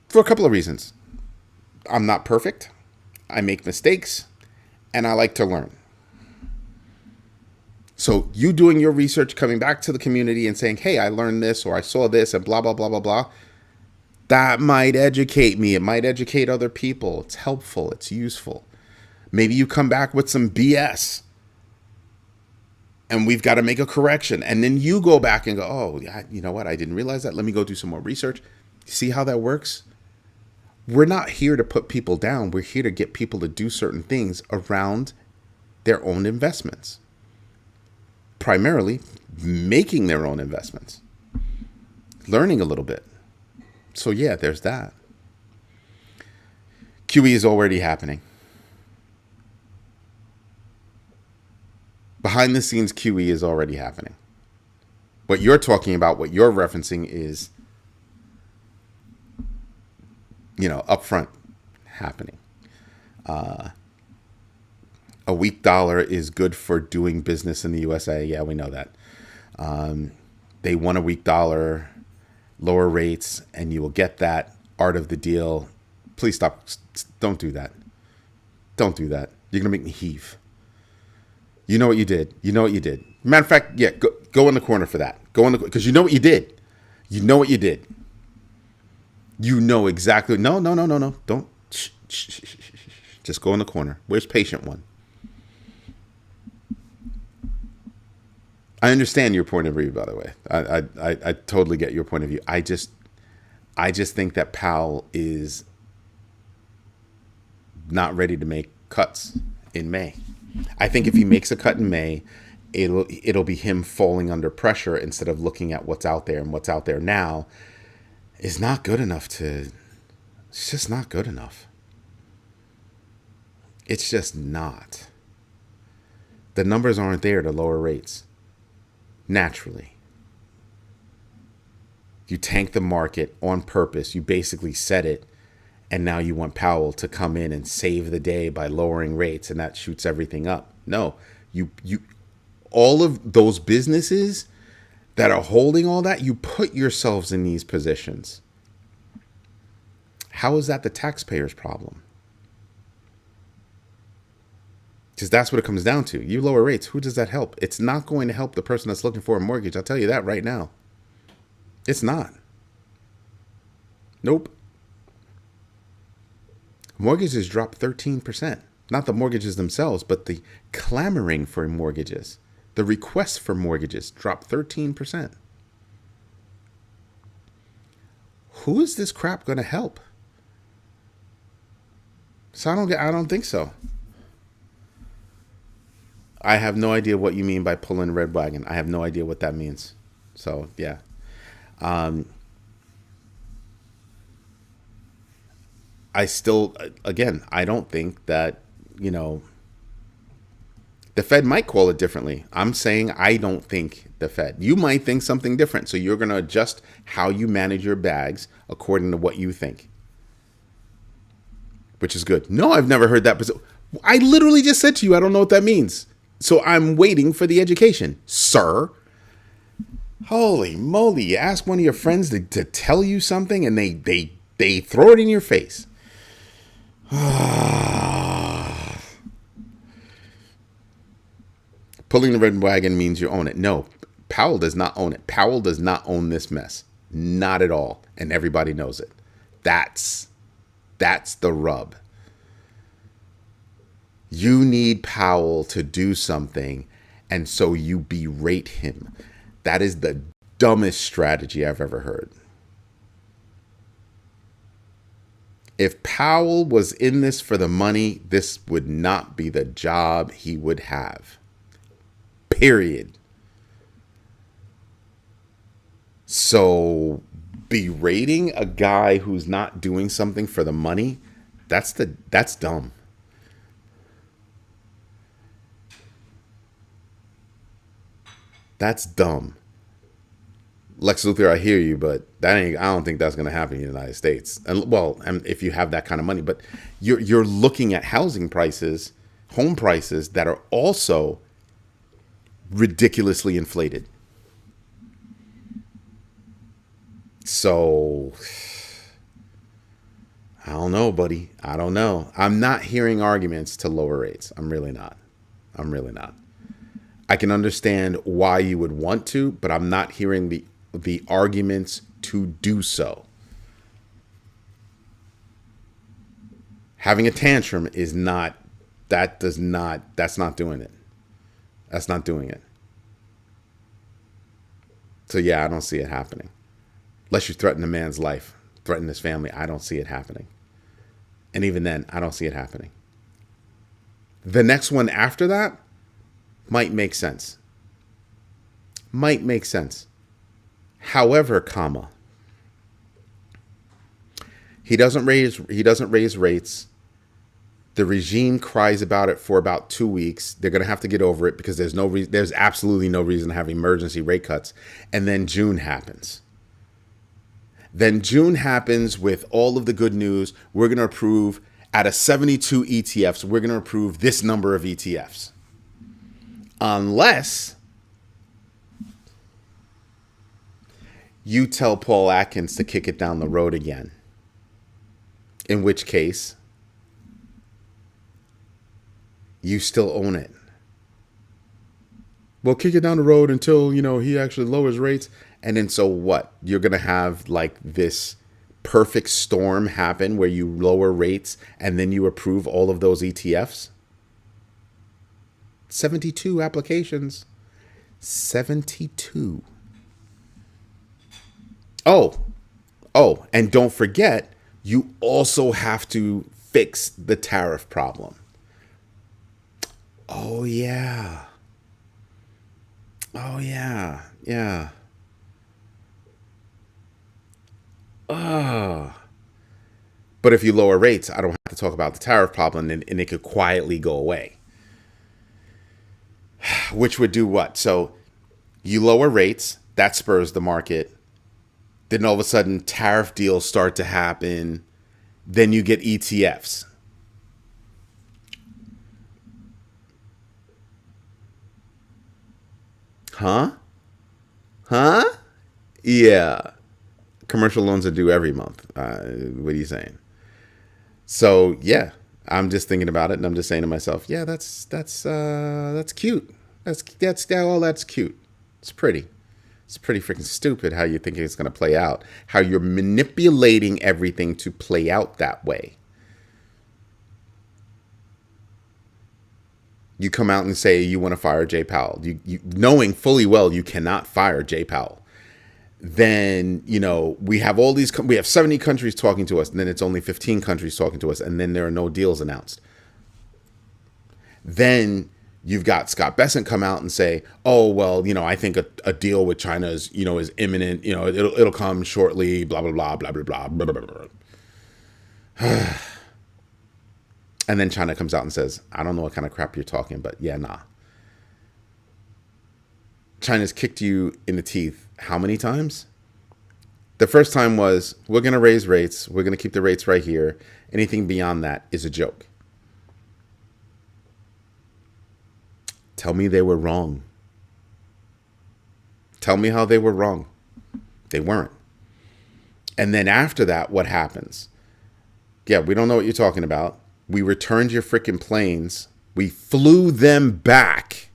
For a couple of reasons. I'm not perfect. I make mistakes. And I like to learn. So you doing your research, coming back to the community and saying, hey, I learned this or I saw this and blah, blah, blah, blah, blah. That might educate me. It might educate other people. It's helpful. It's useful. Maybe you come back with some BS. and we've got to make a correction. And then you go back and go, oh, yeah, you know what? I didn't realize that. Let me go do some more research. See how that works? We're not here to put people down. We're here to get people to do certain things around their own investments. Primarily making their own investments. Learning a little bit. So yeah, there's that. QE is already happening. Behind the scenes, QE is already happening. What you're talking about, what you're referencing is, upfront happening. A weak dollar is good for doing business in the USA. Yeah, we know that. They want a weak dollar, lower rates, and you will get that art of the deal. Please stop. Don't do that. Don't do that. You're going to make me heave. You know what you did. You know what you did. Matter of fact, yeah, go in the corner for that. Go in the because you know what you did. You know what you did. You know exactly. No. Don't. Shh. Just go in the corner. Where's patient one? I understand your point of view, by the way. I totally get your point of view. I just think that Powell is not ready to make cuts in May. I think if he makes a cut in May, it'll be him falling under pressure instead of looking at what's out there, and what's out there now is not good enough to. It's just not good enough. It's just not. The numbers aren't there to lower rates. Naturally. You tank the market on purpose. You basically set it. And now you want Powell to come in and save the day by lowering rates, and that shoots everything up. No, you all of those businesses that are holding all that, you put yourselves in these positions. How is that the taxpayer's problem? Because that's what it comes down to. You lower rates, who does that help? It's not going to help the person that's looking for a mortgage. I'll tell you that right now. It's not. Nope. Mortgages dropped 13%. Not the mortgages themselves, but the clamoring for mortgages. The requests for mortgages dropped 13%. Who is this crap going to help? So I don't think so. I have no idea what you mean by pulling a red wagon. I have no idea what that means. So, yeah. I still, again, I don't think that, the Fed might call it differently. I'm saying I don't think the Fed. You might think something different. So you're going to adjust how you manage your bags according to what you think. Which is good. No, I've never heard that. But I literally just said to you, I don't know what that means. So I'm waiting for the education, sir. Holy moly. You ask one of your friends to tell you something and they throw it in your face. Pulling the red wagon means you own it. No, Powell does not own it. Powell does not own this mess. Not at all. And everybody knows it. That's the rub. You need Powell to do something, and so you berate him. That is the dumbest strategy I've ever heard. If Powell was in this for the money, this would not be the job he would have. Period. So berating a guy who's not doing something for the money, that's dumb. That's dumb. Lex Luthor, I hear you, but I don't think that's going to happen in the United States. And if you have that kind of money, but you're looking at housing prices, home prices that are also ridiculously inflated. So I don't know, buddy. I don't know. I'm not hearing arguments to lower rates. I'm really not. I can understand why you would want to, but I'm not hearing the arguments to do so. Having a tantrum is not, that's not doing it. That's not doing it. So yeah, I don't see it happening. Unless you threaten a man's life, threaten his family, I don't see it happening. And even then, I don't see it happening. The next one after that might make sense. Might make sense. However, comma, he doesn't raise rates. The regime cries about it for about 2 weeks. They're going to have to get over it because there's absolutely no reason to have emergency rate cuts. And then June happens. Then June happens with all of the good news. We're going to approve out of 72 ETFs, we're going to approve this number of ETFs. Unless you tell Paul Atkins to kick it down the road again. In which case, you still own it. Well, kick it down the road until, he actually lowers rates. And then so what? You're going to have like this perfect storm happen where you lower rates and then you approve all of those ETFs? 72 applications. 72. Oh, and don't forget, you also have to fix the tariff problem. Oh, yeah. Yeah. But if you lower rates, I don't have to talk about the tariff problem and it could quietly go away. Which would do what? So you lower rates, that spurs the market. Then all of a sudden tariff deals start to happen. Then you get ETFs. Huh? Yeah. Commercial loans are due every month. What are you saying? So yeah, I'm just thinking about it, and I'm just saying to myself, yeah, that's cute. That's cute. It's pretty. It's pretty freaking stupid how you think it's going to play out. How you're manipulating everything to play out that way. You come out and say you want to fire Jay Powell, you knowing fully well you cannot fire Jay Powell. Then, we have we have 70 countries talking to us, and then it's only 15 countries talking to us, and then there are no deals announced. Then you've got Scott Bessent come out and say, oh, well, I think a deal with China is imminent, it'll come shortly, blah, blah, blah, blah, blah, blah, blah, blah, blah. And then China comes out and says, I don't know what kind of crap you're talking, but yeah, nah. China's kicked you in the teeth how many times? The first time was, we're going to raise rates. We're going to keep the rates right here. Anything beyond that is a joke. Tell me they were wrong. Tell me how they were wrong. They weren't. And then after that, what happens? Yeah, we don't know what you're talking about. We returned your freaking planes. We flew them back.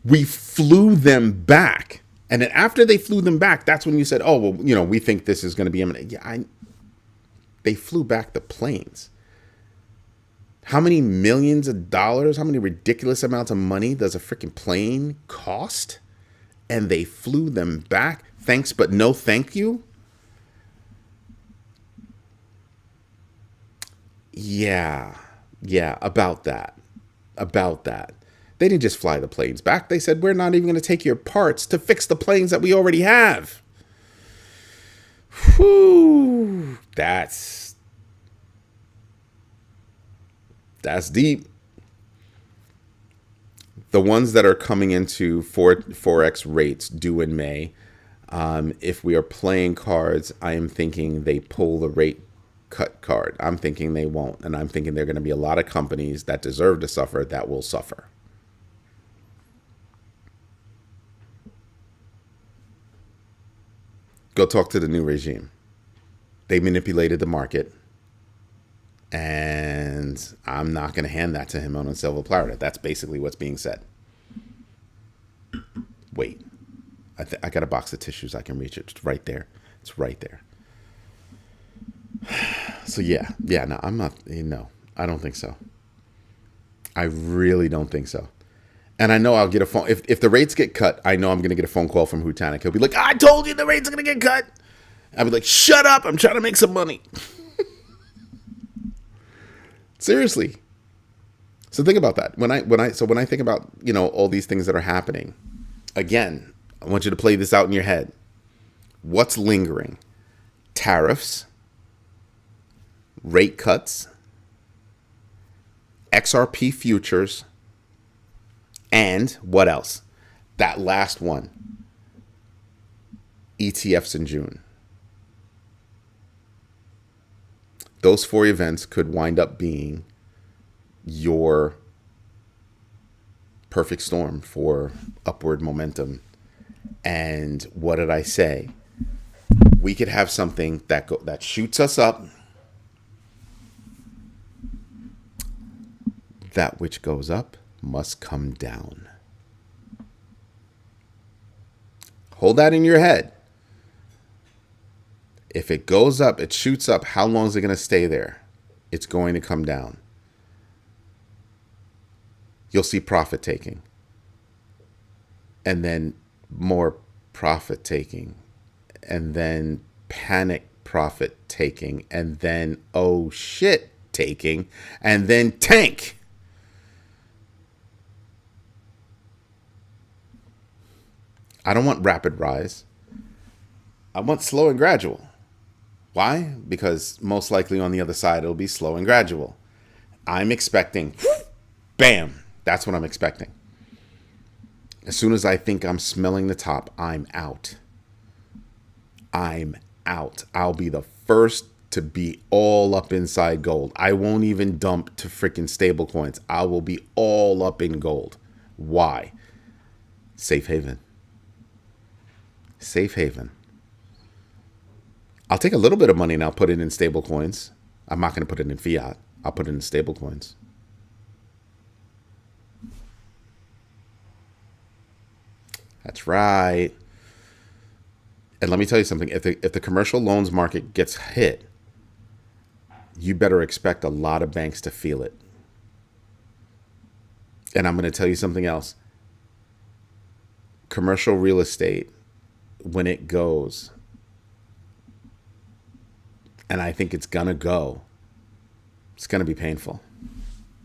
We flew them back. And then after they flew them back, that's when you said, oh, well, we think this is going to be imminent. Yeah, they flew back the planes. How many millions of dollars, how many ridiculous amounts of money does a freaking plane cost? And they flew them back. Thanks, but no thank you. Yeah, about that. They didn't just fly the planes back. They said, we're not even going to take your parts to fix the planes that we already have. Whew, that's deep. The ones that are coming into Forex rates due in May, if we are playing cards, I am thinking they pull the rate cut card. I'm thinking they won't. And I'm thinking there are going to be a lot of companies that deserve to suffer that will suffer. Go talk to the new regime. They manipulated the market. And I'm not going to hand that to him on a silver platter. That's basically what's being said. Wait. I got a box of tissues. I can reach it. It's right there. So yeah, no, I'm not, no, I don't think so. I really don't think so. And I know I'll get a phone. If the rates get cut, I know I'm going to get a phone call from Hutanik. He'll be like, I told you the rates are going to get cut. I'll be like, shut up. I'm trying to make some money. Seriously. So think about that. When I think about, all these things that are happening, again, I want you to play this out in your head. What's lingering? Tariffs, rate cuts, XRP futures, and what else? That last one, ETFs in June. Those 4 events could wind up being your perfect storm for upward momentum. And what did I say? We could have something that shoots us up. That which goes up must come down. Hold that in your head. If it goes up, it shoots up, how long is it going to stay there? It's going to come down. You'll see profit taking. And then more profit taking. And then panic profit taking. And then, oh shit, taking. And then tank. I don't want rapid rise. I want slow and gradual. Why? Because most likely on the other side, it'll be slow and gradual. I'm expecting, bam, that's what I'm expecting. As soon as I think I'm smelling the top, I'm out. I'm out. I'll be the first to be all up inside gold. I won't even dump to freaking stable coins. I will be all up in gold. Why? Safe haven. Safe haven. I'll take a little bit of money and I'll put it in stable coins. I'm not going to put it in fiat. I'll put it in stable coins. That's right. And let me tell you something. If the commercial loans market gets hit, you better expect a lot of banks to feel it. And I'm going to tell you something else. Commercial real estate, when it goes, and I think it's going to go, it's going to be painful.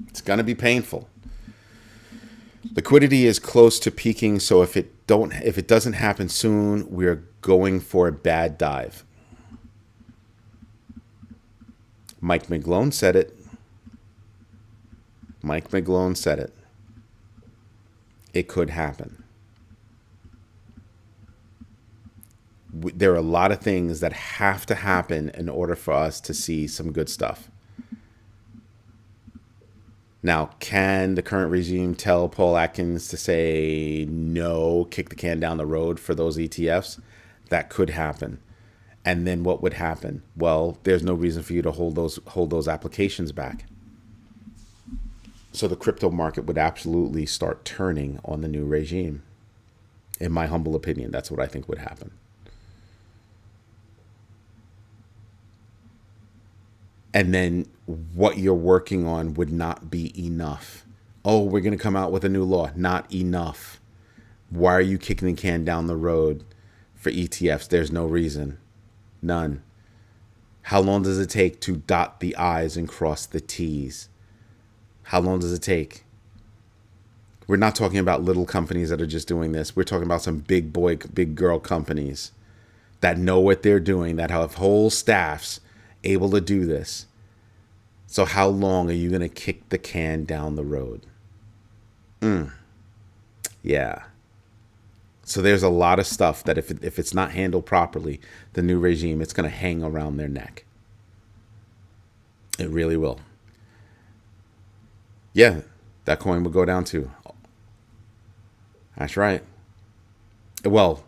It's going to be painful. Liquidity is close to peaking, so if it doesn't happen soon, we're going for a bad dive. Mike McGlone said it. Mike McGlone said it. It could happen. There are a lot of things that have to happen in order for us to see some good stuff. Now, can the current regime tell Paul Atkins to say no, kick the can down the road for those ETFs? That could happen. And then what would happen? Well, there's no reason for you to hold those applications back. So the crypto market would absolutely start turning on the new regime. In my humble opinion, that's what I think would happen. And then what you're working on would not be enough. Oh, we're going to come out with a new law. Not enough. Why are you kicking the can down the road for ETFs? There's no reason. None. How long does it take to dot the I's and cross the T's? How long does it take? We're not talking about little companies that are just doing this. We're talking about some big boy, big girl companies that know what they're doing, that have whole staffs able to do this. So how long are you going to kick the can down the road? Yeah. So there's a lot of stuff that if it's not handled properly, the new regime, it's going to hang around their neck. It really will. Yeah, that coin will go down too. That's right. Well,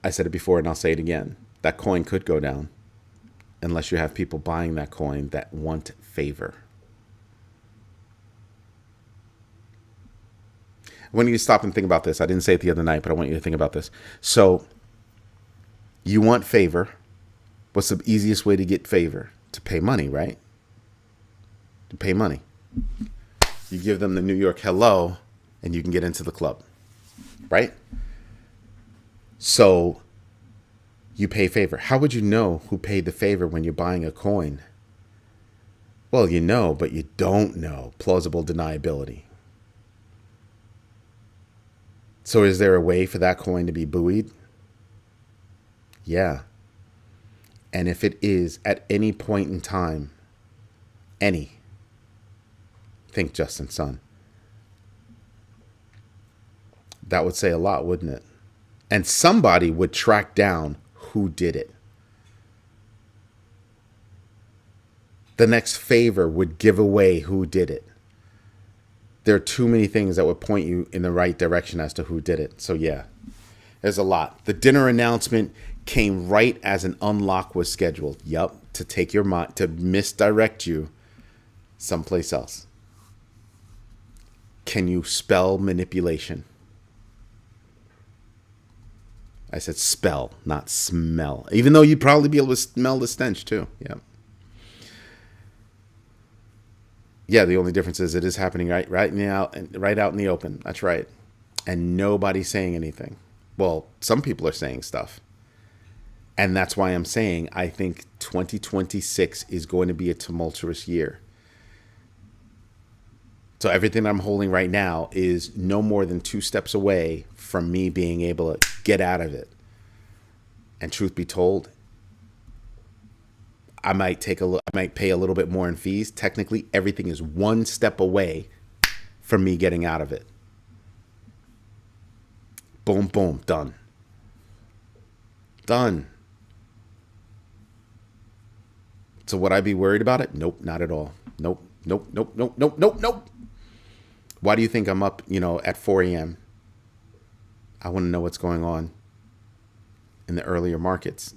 I said it before and I'll say it again. That coin could go down unless you have people buying that coin that want favor. I want you to stop and think about this. I didn't say it the other night, but I want you to think about this. So you want favor. What's the easiest way to get favor? To pay money, right? You pay money. You give them the New York hello, and you can get into the club, right? So you pay favor. How would you know who paid the favor when you're buying a coin? Well, you know, but you don't know. Plausible deniability. So is there a way for that coin to be buoyed? Yeah. And if it is at any point in time, think Justin Sun, that would say a lot, wouldn't it? And somebody would track down who did it. The next favor would give away who did it. There are too many things that would point you in the right direction as to who did it. So yeah, there's a lot. The dinner announcement came right as an unlock was scheduled. Yup, to take your mind, to misdirect you someplace else. Can you spell manipulation? I said spell, not smell. Even though you'd probably be able to smell the stench too. Yeah. Yeah, the only difference is it is happening right now, right out in the open. That's right. And nobody's saying anything. Well, some people are saying stuff. And that's why I'm saying I think 2026 is going to be a tumultuous year. So everything I'm holding right now is no more than 2 steps away from me being able to get out of it. And truth be told, I might pay a little bit more in fees. Technically, everything is 1 step away from me getting out of it. Boom, boom, done. Done. So would I be worried about it? Nope, not at all. Nope. Why do you think I'm up, at 4 a.m.? I want to know what's going on in the earlier markets.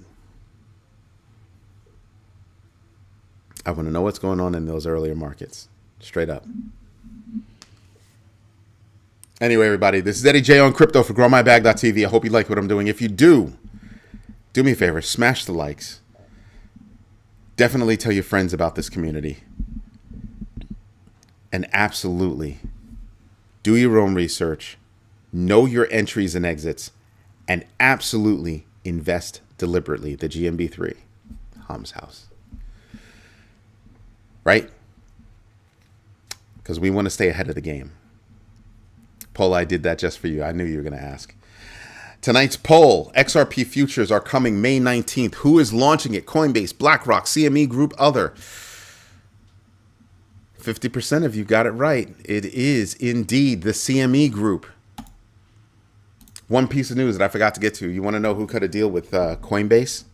I want to know what's going on in those earlier markets. Straight up. Anyway, everybody, this is Eddie J on crypto for growmybag.tv. I hope you like what I'm doing. If you do me a favor, smash the likes. Definitely tell your friends about this community. And absolutely do your own research. Know your entries and exits. And absolutely invest deliberately. The GMB3. Ham's house. Right? Because we want to stay ahead of the game. Paul, I did that just for you. I knew you were going to ask. Tonight's poll, XRP futures are coming May 19th. Who is launching it? Coinbase, BlackRock, CME Group, other. 50% of you got it right. It is indeed the CME Group. One piece of news that I forgot to get to. You want to know who cut a deal with Coinbase?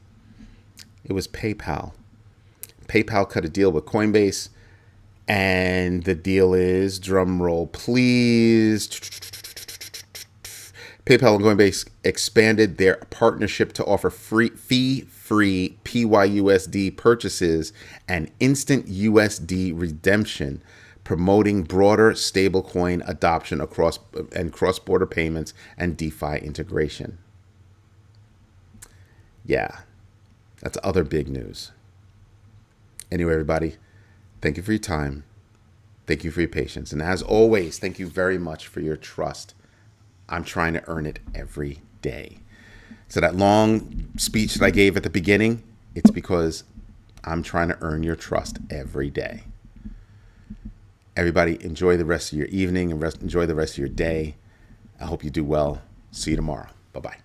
It was PayPal. PayPal cut a deal with Coinbase. And the deal is, drum roll please, PayPal and Coinbase expanded their partnership to offer fee-free PYUSD purchases and instant USD redemption, promoting broader stablecoin adoption across and cross-border payments and DeFi integration. Yeah, that's other big news. Anyway, everybody, thank you for your time. Thank you for your patience. And as always, thank you very much for your trust. I'm trying to earn it every day. So that long speech that I gave at the beginning, it's because I'm trying to earn your trust every day. Everybody, enjoy the rest of your evening and enjoy the rest of your day. I hope you do well. See you tomorrow. Bye-bye.